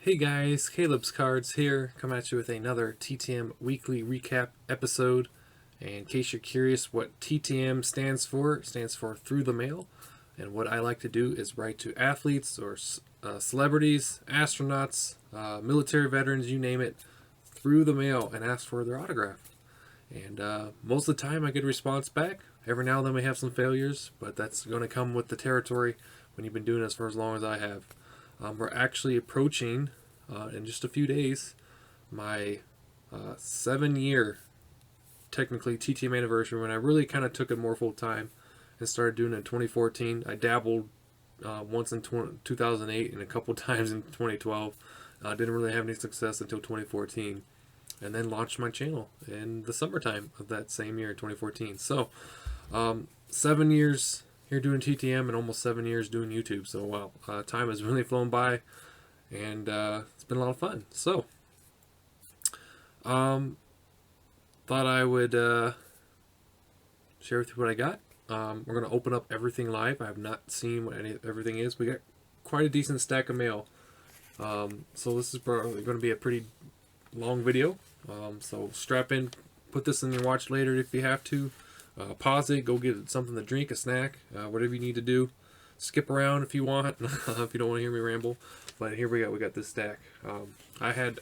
Hey guys, Caleb's Cards here, coming at you with another TTM weekly recap episode. And in case you're curious what TTM stands for, it stands for Through the Mail. And what I like to do is write to athletes or celebrities, astronauts, military veterans, you name it, through the mail and ask for their autograph. And most of the time I get a response back. Every now and then we have some failures, but that's going to come with the territory when you've been doing this for as long as I have. We're actually approaching, in just a few days, my 7-year, technically, TTM anniversary, when I really kind of took it more full time and started doing it in 2014. I dabbled once in 2008 and a couple times in 2012. Didn't really have any success until 2014. And then launched my channel in the summertime of that same year, 2014. So, 7 years here doing TTM and almost 7 years doing YouTube. So wow, time has really flown by, and it's been a lot of fun. So thought I would share with you what I got. We're gonna open up everything live. I have not seen what everything is. We got quite a decent stack of mail. So this is probably going to be a pretty long video. So strap in, put this in your watch later if you have to. Pause it, go get something to drink, a snack, whatever you need to do. Skip around if you want, if you don't want to hear me ramble. But here we go, we got this stack. I had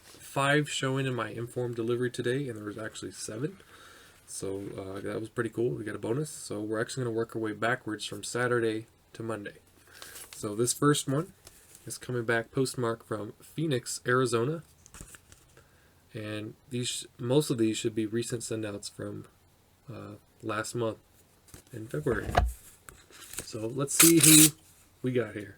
5 showing in my informed delivery today, and there was actually 7. So that was pretty cool. We got a bonus. So we're actually going to work our way backwards from Saturday to Monday. So this first one is coming back postmarked from Phoenix, Arizona. And most of these should be recent sendouts from last month in February. So let's see who we got here.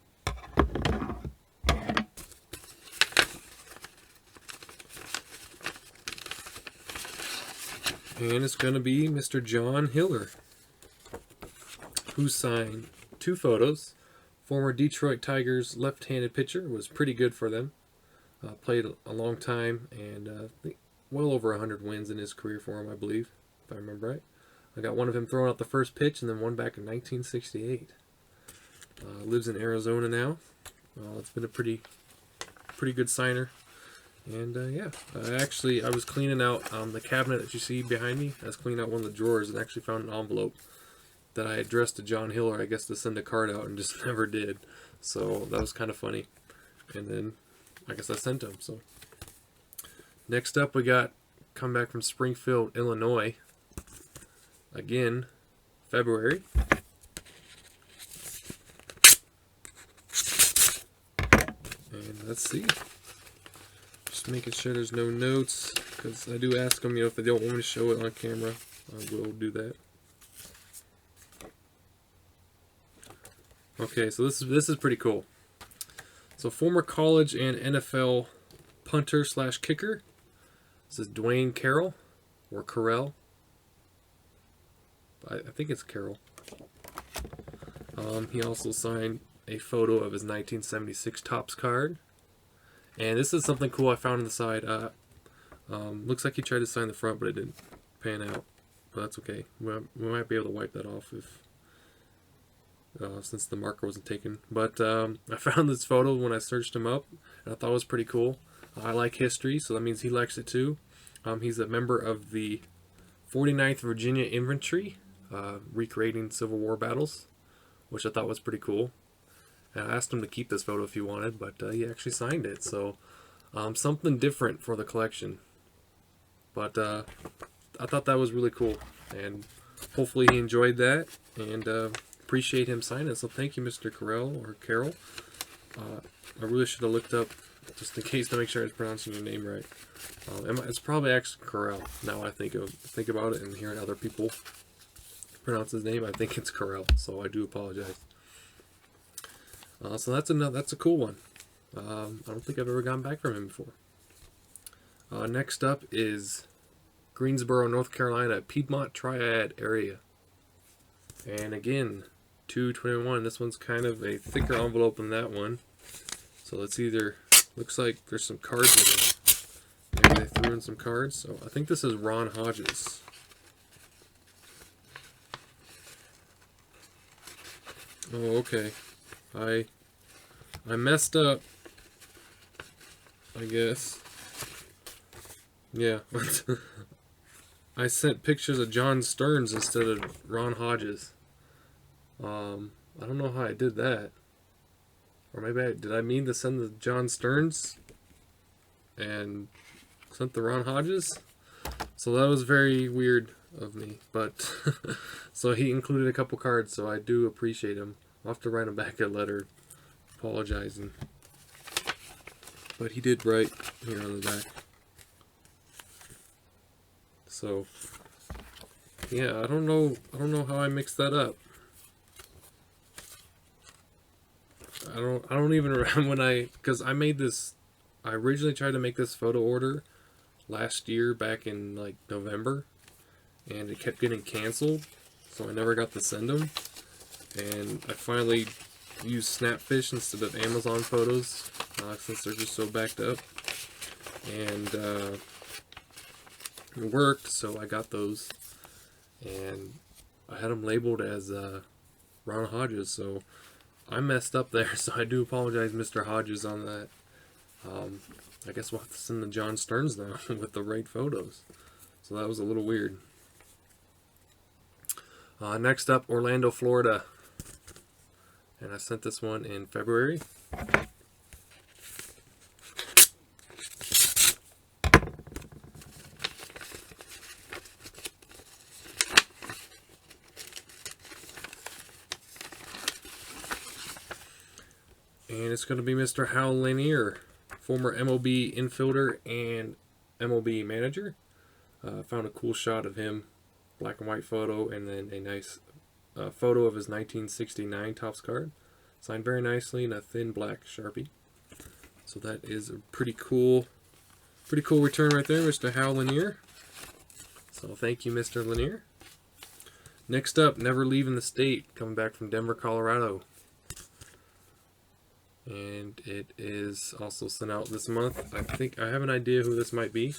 And it's going to be Mr. John Hiller, who signed 2 photos. Former Detroit Tigers left-handed pitcher, was pretty good for them. Played a long time and well over 100 wins in his career for him, I believe, if I remember right. I got one of him throwing out the first pitch and then one back in 1968. Lives in Arizona now. It's been a pretty good signer. And yeah, I was cleaning out the cabinet that you see behind me. I was cleaning out one of the drawers and actually found an envelope that I addressed to John Hiller, I guess, to send a card out, and just never did. So that was kind of funny. And then I guess I sent him. So next up, we got come back from Springfield, Illinois. Again, February. And let's see. Just making sure there's no notes, because I do ask them, if they don't want me to show it on camera, I will do that. Okay, so this is pretty cool. So former college and NFL punter / kicker. This is Dwayne Carroll, or Carell. I think it's Carroll. He also signed a photo of his 1976 Topps card. And this is something cool I found on the side. Looks like he tried to sign the front, but it didn't pan out. But that's okay. We might be able to wipe that off if since the marker wasn't taken. But I found this photo when I searched him up, and I thought it was pretty cool. I like history, so that means he likes it too. He's a member of the 49th Virginia Infantry, recreating Civil War battles, which I thought was pretty cool. And I asked him to keep this photo if he wanted, but he actually signed it. So something different for the collection. But I thought that was really cool, and hopefully he enjoyed that, and appreciate him signing it. So thank you, Mr. Carell, or Carroll. I really should have looked up just in case to make sure I was pronouncing your name right. It's probably actually Carell. Now I think about it and hearing other people pronounce his name, I think it's Carell. So I do apologize. So that's a cool one. I don't think I've ever gone back from him before. Next up is Greensboro, North Carolina, Piedmont Triad area. And again, 2/21. This one's kind of a thicker envelope than that one. So it's looks like there's some cards in it. Maybe they threw in some cards. So I think this is Ron Hodges. Oh, okay. I messed up I guess. Yeah. I sent pictures of John Stearns instead of Ron Hodges. I don't know how I did that. Or maybe did I mean to send the John Stearns and sent the Ron Hodges? So that was very weird of me. But so he included a couple cards, so I do appreciate him. I'll have to write him back a letter apologizing. But he did write here on the back. So yeah, I don't know how I mixed that up. I don't even remember because I originally tried to make this photo order last year back in like November, and it kept getting canceled, so I never got to send them. And I finally used Snapfish instead of Amazon photos since they're just so backed up, and it worked, so I got those, and I had them labeled as Ron Hodges, so I messed up there, so I do apologize, Mr. Hodges, on that. I guess we'll have to send the John Stearns now with the right photos. So that was a little weird. Next up, Orlando, Florida. And I sent this one in February. And it's going to be Mr. Hal Linear, former MLB infielder and MLB manager. Found a cool shot of him, black and white photo, and then a nice photo of his 1969 Topps card. Signed very nicely in a thin black Sharpie. So that is a pretty cool return right there, Mr. Hal Linear. So thank you, Mr. Linear. Next up, Never Leaving the State, coming back from Denver, Colorado. And it is also sent out this month. I think I have an idea who this might be.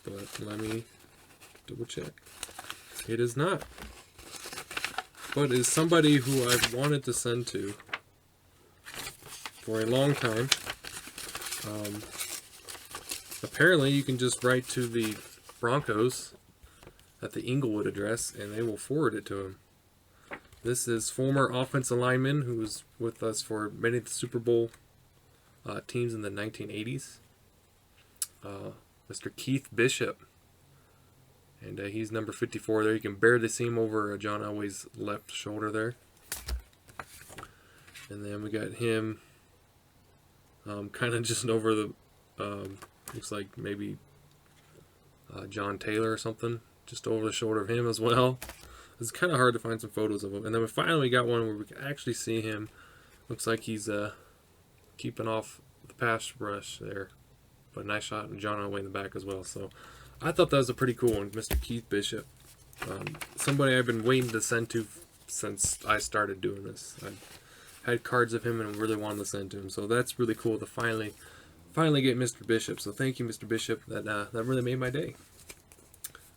But let me double check. It is not. But it is somebody who I've wanted to send to for a long time. Apparently you can just write to the Broncos at the Inglewood address, and they will forward it to him. This is former offensive lineman who was with us for many of the Super Bowl teams in the 1980s. Mr. Keith Bishop. And he's number 54 there. You can barely see him over John Elway's left shoulder there. And then we got him kind of just over the, looks like maybe John Taylor or something. Just over the shoulder of him as well. It's kind of hard to find some photos of him. And then we finally got one where we can actually see him. Looks like he's keeping off the pass rush there. But a nice shot of John Elway in the back as well. So I thought that was a pretty cool one, Mr. Keith Bishop. Somebody I've been waiting to send to since I started doing this. I had cards of him and really wanted to send to him. So that's really cool to finally get Mr. Bishop. So thank you, Mr. Bishop. That really made my day.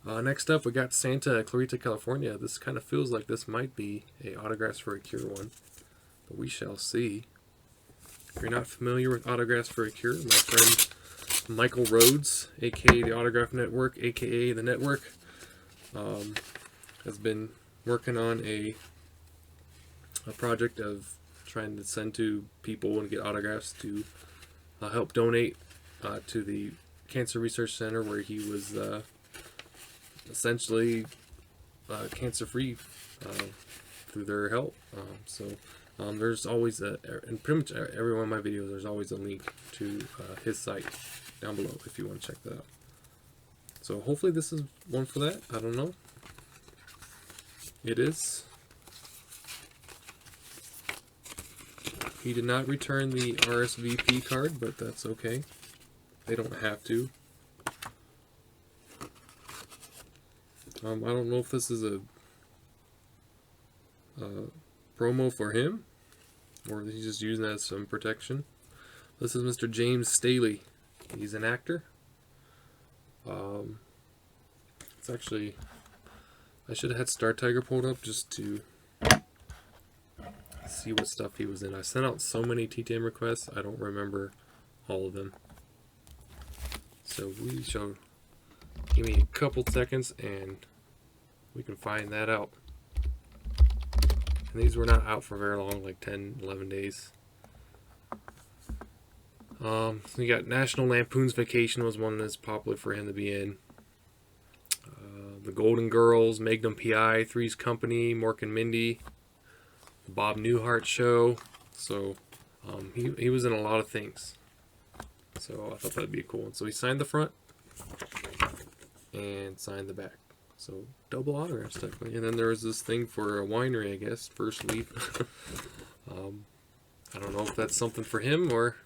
Next up, we got Santa, Clarita, California. This kind of feels like this might be a Autographs for a Cure one, but we shall see. If you're not familiar with Autographs for a Cure, my friend Michael Rhodes, aka the Autograph Network, aka the Network, has been working on a project of trying to send to people and get autographs to help donate to the Cancer Research Center, where he was essentially cancer-free through their help. There's always in pretty much every one of my videos, there's always a link to his site down below if you want to check that out. So hopefully this is one for that. I don't know. It is. He did not return the RSVP card, but that's okay. They don't have to. I don't know if this is a promo for him, or he's just using that as some protection. This is Mr. James Staley. He's an actor. It's actually, I should have had Star Tiger pulled up just to see what stuff he was in. I sent out so many TTM requests, I don't remember all of them. So we shall give me a couple seconds and we can find that out. And these were not out for very long, like 10, 11 days. We got National Lampoon's Vacation was one that's popular for him to be in. The Golden Girls, Magnum P.I., Three's Company, Mork and Mindy, the Bob Newhart Show. So he was in a lot of things. So I thought that'd be a cool one. So he signed the front and signed the back. So double autographs technically. And then there was this thing for a winery, I guess, First Leaf. I don't know if that's something for him or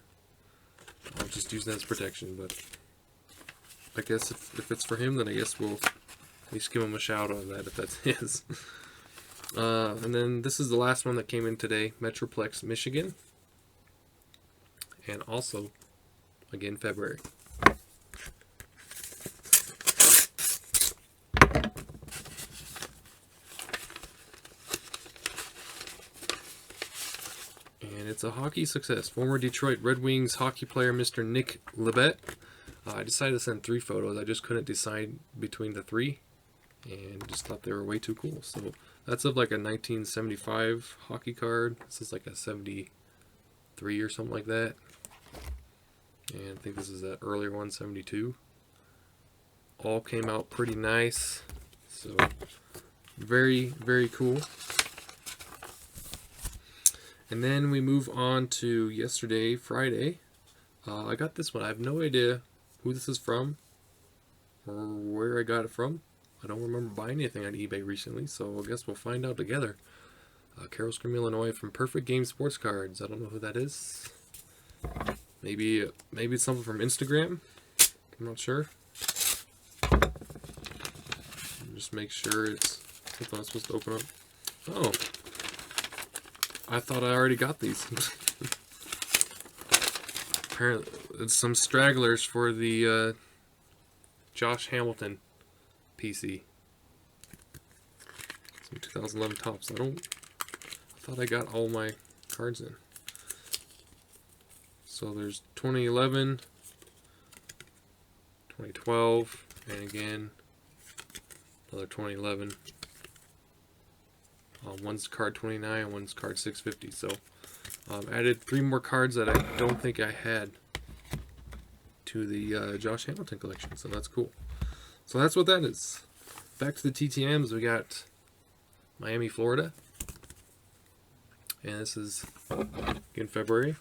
I'll just use that as protection. But I guess if it's for him, then I guess we'll at least give him a shout out on that if that's his. And then this is the last one that came in today, Metroplex, Michigan. And also, again, February. And it's a hockey success. Former Detroit Red Wings hockey player Mr. Nick Libet. I decided to send 3 photos. I just couldn't decide between the 3. And just thought they were way too cool. So that's of like a 1975 hockey card. This is like a 73 or something like that. And I think this is that earlier one, 72. All came out pretty nice. So very, very cool. And then we move on to yesterday, Friday. I got this one. I have no idea who this is from or where I got it from. I don't remember buying anything on eBay recently, so I guess we'll find out together. Carroll Scream, Illinois from Perfect Game Sports Cards. I don't know who that is. Maybe it's something from Instagram. I'm not sure. Just make sure it's something I'm supposed to open up. Oh. I thought I already got these. Apparently, it's some stragglers for the Josh Hamilton PC. Some 2011 tops. I thought I got all my cards in. So there's 2011, 2012, and again another 2011. One's card 29 and one's card 650. So added 3 more cards that I don't think I had to the Josh Hamilton collection. So that's cool. So that's what that is. Back to the TTMs, we got Miami, Florida. And this is in February.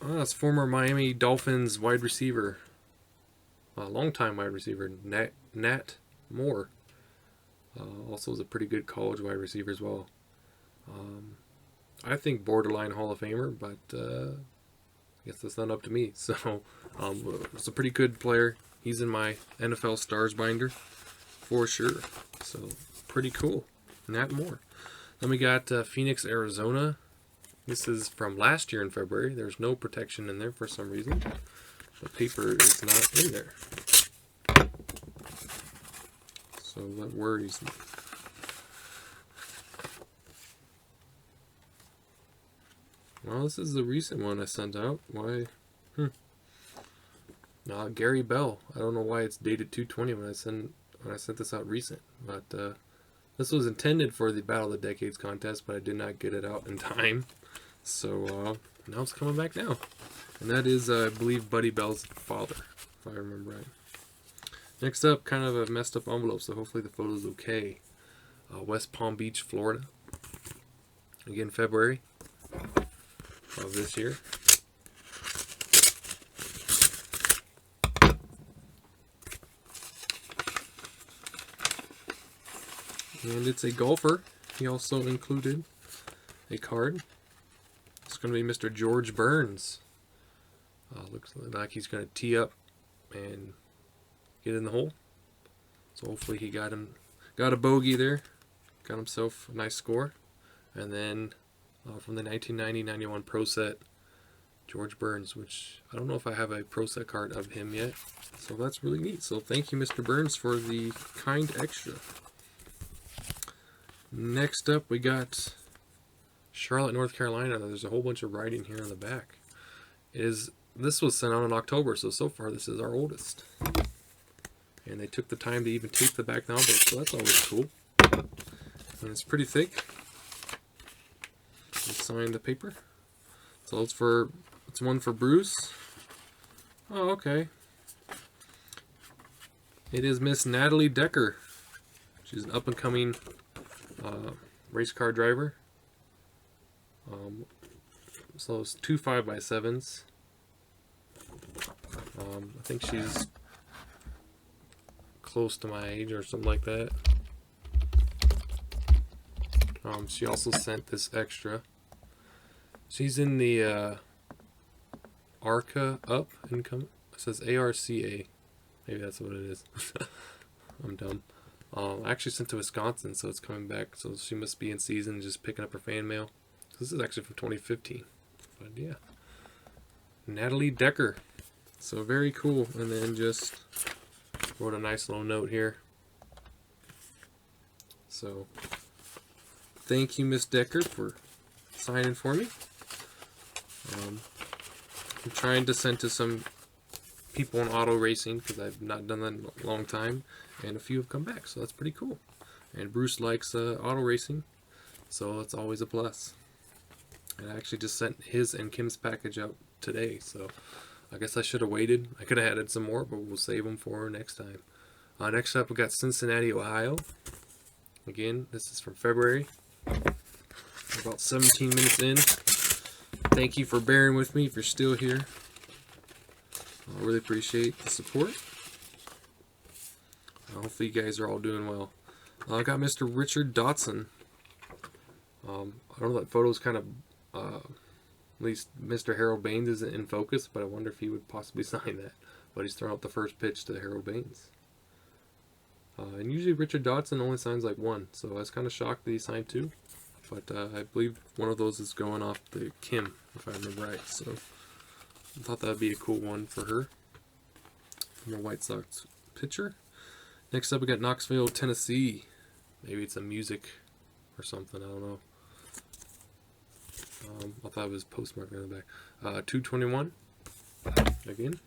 That's former Miami Dolphins wide receiver. Longtime wide receiver, Nat Moore. Also was a pretty good college wide receiver as well. I think borderline Hall of Famer, but I guess that's not up to me. So, it's a pretty good player. He's in my NFL Stars binder for sure. So, pretty cool. Nat Moore. Then we got Phoenix, Arizona. This is from last year in February. There's no protection in there for some reason. The paper is not in there. So that worries me. Well, this is the recent one I sent out. Why? Gary Bell. I don't know why it's dated 2/20 when I sent this out recent. But this was intended for the Battle of the Decades contest, but I did not get it out in time. So now it's coming back now. And that is, I believe, Buddy Bell's father, if I remember right. Next up, kind of a messed up envelope, so hopefully the photo's okay. West Palm Beach, Florida. Again, February of this year. And it's a golfer. He also included a card. It's going to be Mr. George Burns. Looks like he's going to tee up and get in the hole. So hopefully he got a bogey there. Got himself a nice score. And then from the 1990-91 Pro Set, George Burns, which I don't know if I have a Pro Set card of him yet. So that's really neat. So thank you, Mr. Burns, for the kind extra. Next up, we got Charlotte, North Carolina. There's a whole bunch of writing here on the back. This was sent out in October, so far this is our oldest. And they took the time to even tape the back envelope, so that's always cool. And it's pretty thick. They signed the paper. So it's one for Bruce. Oh, okay. It is Miss Natalie Decker. She's an up-and-coming race car driver. So it's 2 5x7s. I think she's close to my age or something like that. She also sent this extra. She's in the ARCA up income. It says ARCA. Maybe that's what it is. I'm dumb. I actually sent to Wisconsin, so it's coming back. So she must be in season, just picking up her fan mail. This is actually from 2015. But yeah. Natalie Decker. So very cool. And then just wrote a nice little note here. So thank you, Miss Decker, for signing for me. I'm trying to send to some people in auto racing because I've not done that in a long time, and a few have come back, so that's pretty cool. And Bruce likes auto racing, so it's always a plus. And I actually just sent his and Kim's package out today, so I guess I should have waited. I could have added some more, but we'll save them for next time. Next up, we got Cincinnati, Ohio. Again, this is from February. About 17 minutes in. Thank you for bearing with me if you're still here. I really appreciate the support. Hopefully you guys are all doing well. I got Mr. Richard Dotson. I don't know, that photo's kind of, at least Mr. Harold Baines isn't in focus, but I wonder if he would possibly sign that. But he's throwing out the first pitch to Harold Baines. And usually Richard Dotson only signs like one, so I was kind of shocked that he signed two. But I believe one of those is going off to Kim, if I remember right. So I thought that would be a cool one for her. From a White Sox pitcher. Next up, we got Knoxville, Tennessee. Maybe it's a music or something, I don't know. I thought it was postmark on the back. 221. Again.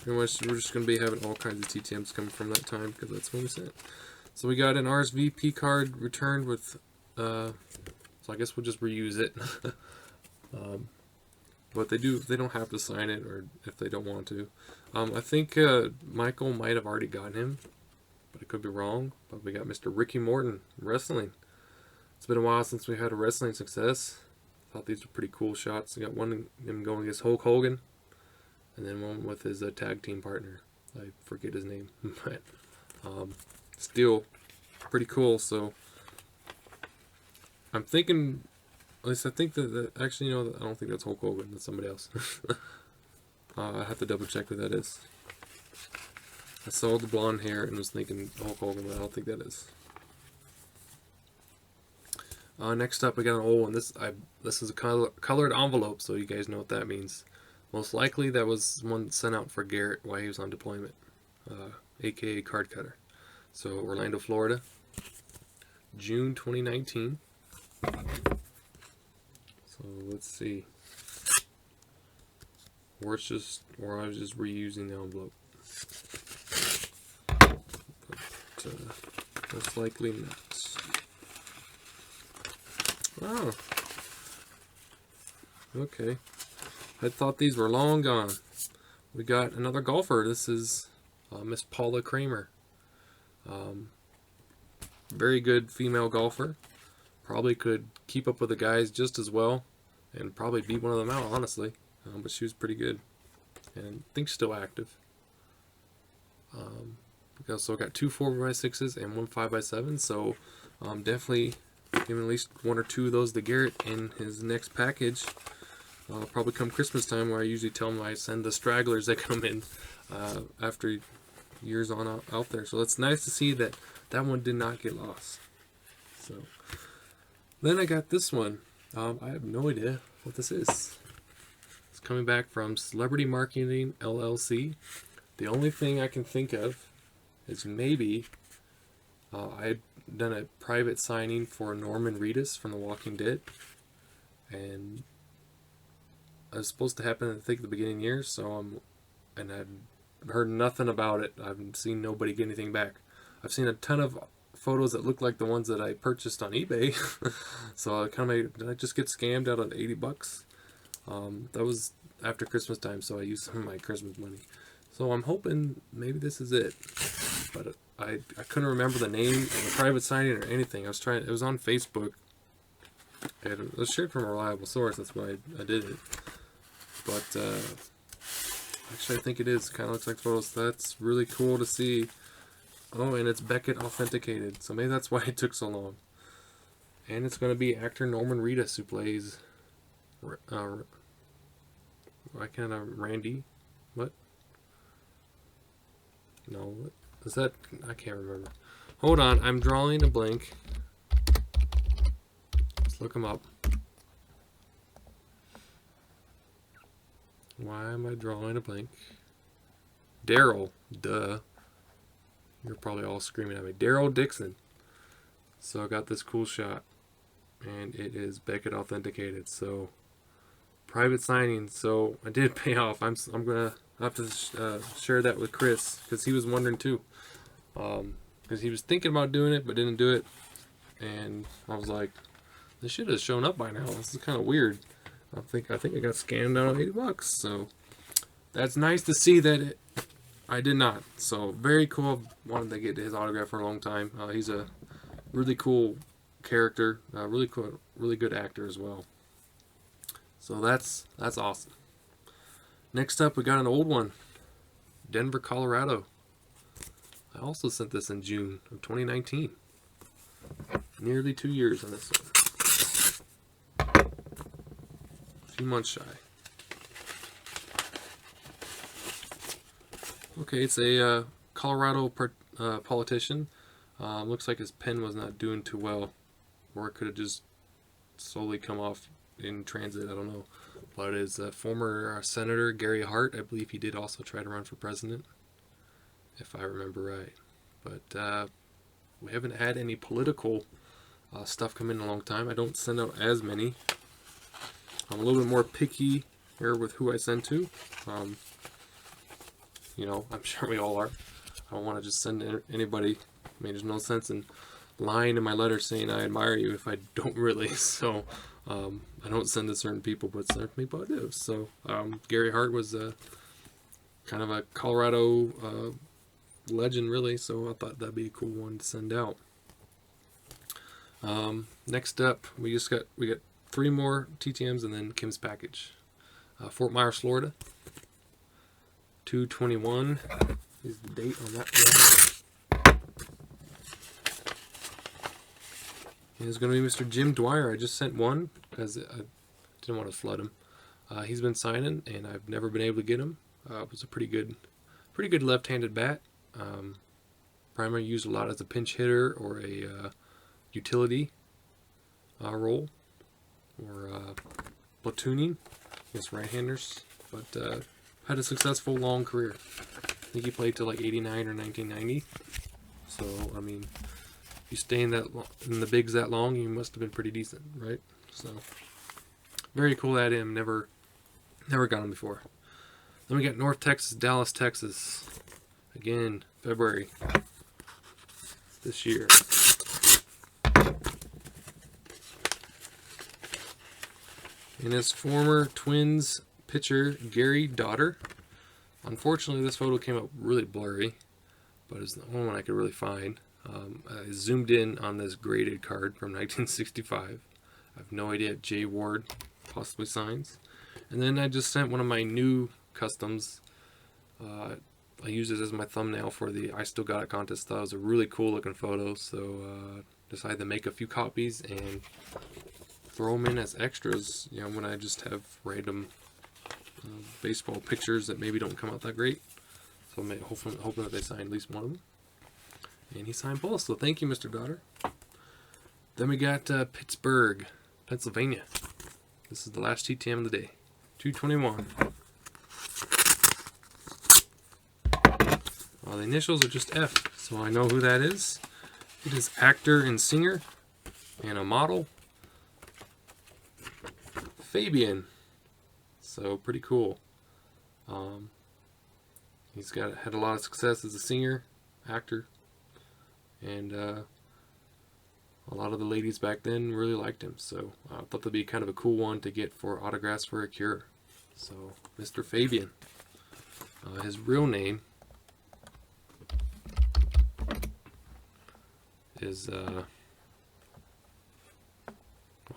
Pretty much, we're just going to be having all kinds of TTMs coming from that time because that's when we sent. So we got an RSVP card returned with, so I guess we'll just reuse it. But they don't have to sign it, or if they don't want to. I think Michael might have already gotten him, but I could be wrong. But we got Mr. Ricky Morton, wrestling. It's been a while since we had a wrestling success. Thought these were pretty cool shots. We got one of him going against Hulk Hogan, and then one with his tag team partner. I forget his name, but still pretty cool. So I'm thinking, at least I think that actually, you know, I don't think that's Hulk Hogan. That's somebody else. I have to double check who that is. I saw the blonde hair and was thinking Hulk Hogan, but I don't think that is. Next up, we got an old one. This is a colored envelope, so you guys know what that means. Most likely, that was one sent out for Garrett while he was on deployment, aka Card Cutter. So Orlando, Florida, June 2019. So let's see. Or I was just reusing the envelope. But, most likely not. Oh. Okay. I thought these were long gone. We got another golfer. This is Miss Paula Kramer. Very good female golfer. Probably could keep up with the guys just as well. And probably beat one of them out, honestly. But she was pretty good. And I think still active. We also got 2 4x6s and 1 5x7. So definitely giving at least 1 or 2 of those to Garrett in his next package. Probably come Christmas time, where I usually tell him I send the stragglers that come in after years on out there. So it's nice to see that that one did not get lost. So then I got this one. I have no idea what this is. It's coming back from Celebrity Marketing LLC. The only thing I can think of is maybe I'd done a private signing for Norman Reedus from The Walking Dead, and it was supposed to happen, I think, at the beginning of the year. So and I've heard nothing about it. I've seen nobody get anything back. I've seen a ton of photos that look like the ones that I purchased on eBay. So I kind of did I just get scammed out of $80? That was after Christmas time, so I used some of my Christmas money. So I'm hoping maybe this is it. But I couldn't remember the name of the private signing or anything. It was on Facebook. And it was shared from a reliable source. That's why I did it. But actually, I think it is. Kind of looks like photos. That's really cool to see. Oh, and it's Beckett authenticated. So maybe that's why it took so long. And it's going to be actor Norman Reedus who plays. Why can't Randy? What? No, what is that? I can't remember. Hold on, I'm drawing a blank. Let's look him up. Why am I drawing a blank? Daryl, duh. You're probably all screaming at me. Daryl Dixon. So I got this cool shot, and it is Beckett authenticated. So private signing. So I did pay off. I'm gonna have to share that with Chris because he was wondering too. Because he was thinking about doing it but didn't do it, and I was like, this should have shown up by now. This is kind of weird. I think I got scammed out of $80. So that's nice to see that I did not. So very cool. Wanted to get his autograph for a long time. He's a really cool character. Really cool, really good actor as well. So that's awesome. Next up, we got an old one. Denver, Colorado. I also sent this in June of 2019. Nearly 2 years on this one. A few months shy. Okay, it's a Colorado politician. Looks like his pen was not doing too well. Or it could have just slowly come off in transit, I don't know. But it's former Senator Gary Hart. I believe he did also try to run for president, if I remember right. But we haven't had any political stuff come in a long time. I don't send out as many. I'm a little bit more picky here with who I send to. You know, I'm sure we all are. I don't want to just send anybody. I mean, there's no sense in lying in my letter saying I admire you if I don't really. So I don't send to certain people, but certain people I do. So Gary Hart was kind of a Colorado legend, really. So I thought that'd be a cool one to send out. Next up, we got 3 more TTMs and then Kim's package. Fort Myers, Florida. 2/21 is the date on that one. And it's going to be Mr. Jim Dwyer. I just sent one because I didn't want to flood him. He's been signing, and I've never been able to get him. It was a pretty good left-handed bat. Primarily used a lot as a pinch hitter or a utility role or platooning against right-handers. But had a successful long career. I think he played till like 89 or 1990. So I mean, if you stay in the bigs that long, you must have been pretty decent, right? So very cool at him. Never got him before. Then we got North Texas, Dallas, Texas. Again, February this year. And his former Twins pitcher, Gary Daughter. Unfortunately, this photo came up really blurry, but it's the only one I could really find. I zoomed in on this graded card from 1965. I have no idea if Jay Ward possibly signs. And then I just sent one of my new customs. I used it as my thumbnail for the I Still Got It contest. Thought it was a really cool looking photo, so decided to make a few copies and throw them in as extras, you know, when I just have random baseball pictures that maybe don't come out that great. So I'm hoping that they sign at least one of them. And he signed both, so thank you, Mr. Daughter. Then we got Pittsburgh, Pennsylvania. This is the last TTM of the day. 221. The initials are just F, so I know who that is. It is actor and singer and a model, Fabian. So pretty cool. He's had a lot of success as a singer, actor, and a lot of the ladies back then really liked him. So I thought that'd be kind of a cool one to get for autographs for a cure. So Mr. Fabian. His real name is well,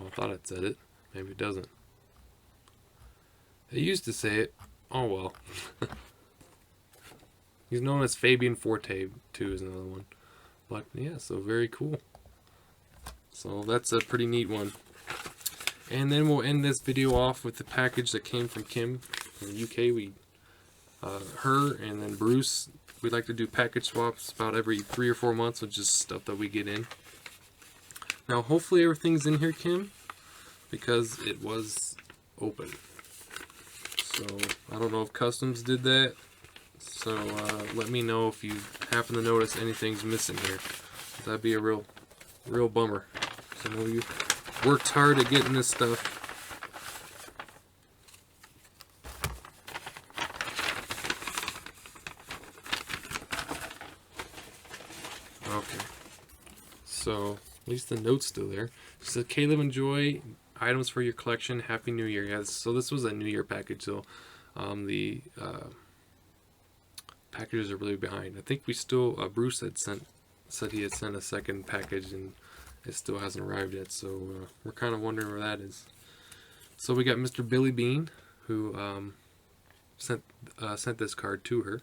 I thought it said it. Maybe it doesn't. It used to say it. Oh well. He's known as Fabian Forte too, is another one. But yeah, so very cool. So that's a pretty neat one. And then we'll end this video off with the package that came from Kim from the UK. We, her and then Bruce, we like to do package swaps about every 3 or 4 months with just stuff that we get in. Now hopefully everything's in here, Kim, because it was open. So I don't know if Customs did that. So let me know if you happen to notice anything's missing here. That'd be a real bummer. So I know you worked hard at getting this stuff. Okay. So at least the note's still there. It says, Caleb, enjoy items for your collection. Happy New Year. Yes. So this was a New Year package. So the packages are really behind. I think we still Bruce had said he had sent a second package and it still hasn't arrived yet. So we're kind of wondering where that is. So we got Mr. Billy Bean, who sent this card to her,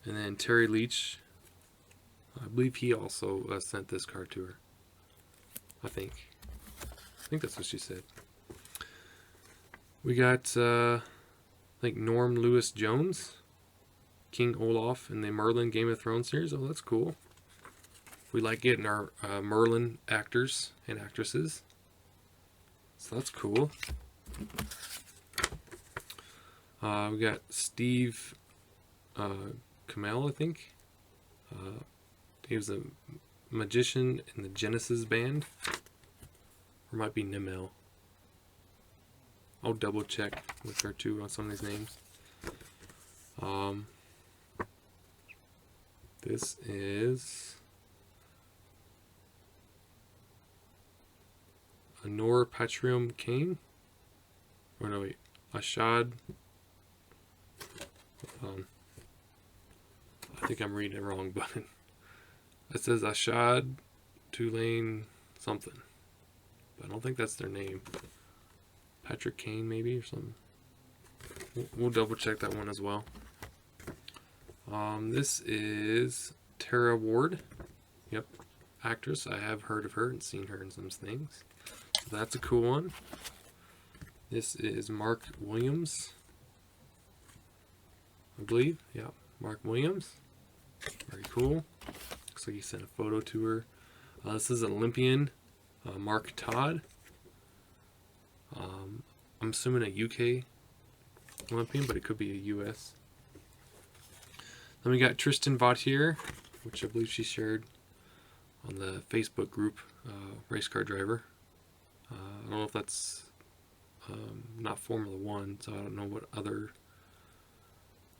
and then Terry Leach. I believe he also sent this card to her. I think that's what she said. We got I think Norm Lewis Jones, King Olaf in the Merlin Game of Thrones series. Oh, that's cool. We like getting our Merlin actors and actresses. So that's cool. We got Steve Kamel, I think. He was a magician in the Genesis band. Or it might be Nimel. I'll double check with her too on some of these names. This is Anor Patrium Kane. Or no, wait. Ashad. I think I'm reading it wrong, but it says Ashad Tulane something. But I don't think that's their name. Patrick Kane, maybe, or something. We'll double check that one as well. This is Tara Ward. Yep, actress. I have heard of her and seen her in some things. So that's a cool one. This is Mark Williams, I believe. Yeah, Mark Williams. Very cool. Looks like he sent a photo to her. This is Olympian Mark Todd. I'm assuming a UK Olympian, but it could be a US. Then we got Tristan Vautier, which I believe she shared on the Facebook group, Race Car Driver. I don't know if that's not Formula One, so I don't know what other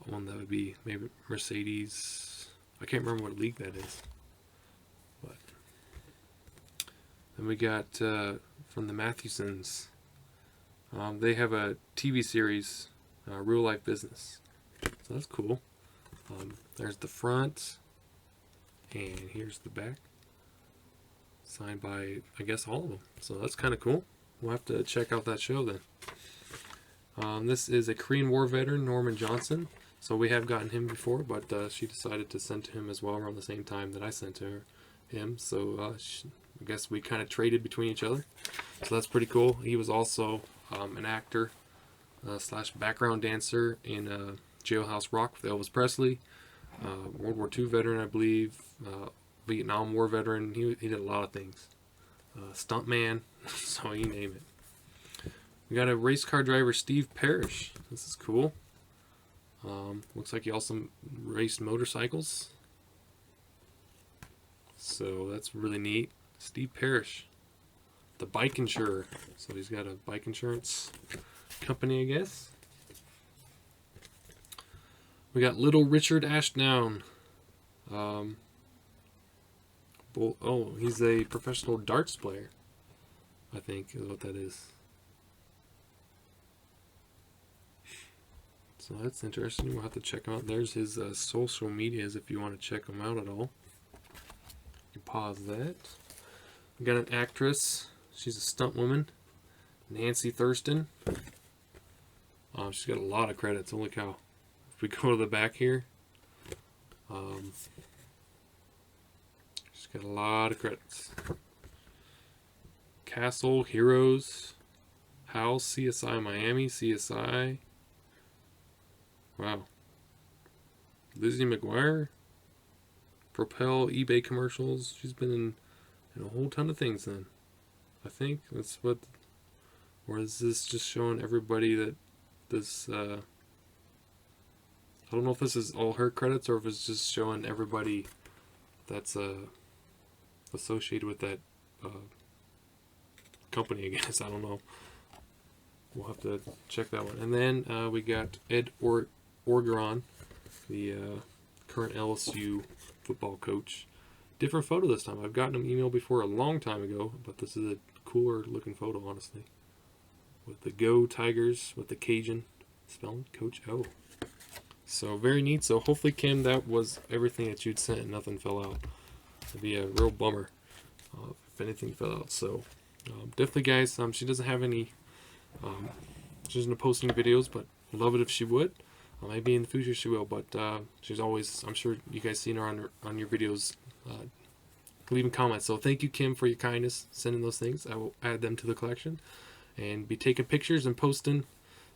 one that would be. Maybe Mercedes. I can't remember what league that is. But then we got from the Mathewsons. They have a TV series, Real Life Business. So that's cool. There's the front, and here's the back. Signed by, I guess, all of them. So that's kind of cool. We'll have to check out that show then. This is a Korean War veteran, Norman Johnson. So we have gotten him before, but she decided to send to him as well around the same time that I sent to him. So I guess we kind of traded between each other. So that's pretty cool. He was also an actor slash background dancer in Jailhouse Rock with Elvis Presley. World War II veteran, I believe. Vietnam War veteran. He did a lot of things. Stuntman, so you name it. We got a race car driver, Steve Parrish. This is cool. Looks like he also raced motorcycles. So that's really neat. Steve Parrish, the bike insurer. So he's got a bike insurance company, I guess. We got Little Richard Ashdown. He's a professional darts player, I think is what that is. So that's interesting. We'll have to check him out. There's his social medias if you want to check him out at all. You pause that. We got an actress. She's a stunt woman, Nancy Thurston. She's got a lot of credits. Holy cow. If we go to the back here, she's got a lot of credits. Castle, Heroes, House, CSI Miami, CSI. Wow. Lizzie McGuire, Propel, eBay commercials. She's been in a whole ton of things then. I think that's what... Or is this just showing everybody that this... I don't know if this is all her credits or if it's just showing everybody that's associated with that company, I guess. I don't know. We'll have to check that one. And then we got Ed Orgeron, the current LSU football coach. Different photo this time. I've gotten him email before a long time ago, but this is a cooler looking photo, honestly. With the Go Tigers, with the Cajun spelling, Coach O. So very neat. So hopefully, Kim, that was everything that you'd sent and nothing fell out. It'd be a real bummer if anything fell out. So definitely, guys, she doesn't have any... she isn't posting videos, but I'd love it if she would. Maybe in the future she will, but she's always, I'm sure you guys seen her on your videos, leaving comments. So thank you, Kim, for your kindness, sending those things. I will add them to the collection and be taking pictures and posting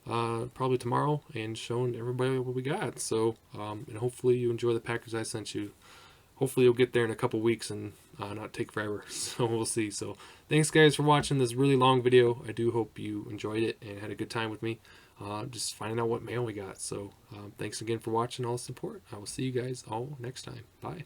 probably tomorrow and showing everybody what we got. So and hopefully you enjoy the package I sent you. Hopefully you'll get there in a couple weeks and not take forever. So we'll see. So thanks, guys, for watching this really long video. I do hope you enjoyed it and had a good time with me. Just finding out what mail we got. So thanks again for watching, all the support. I will see you guys all next time. Bye.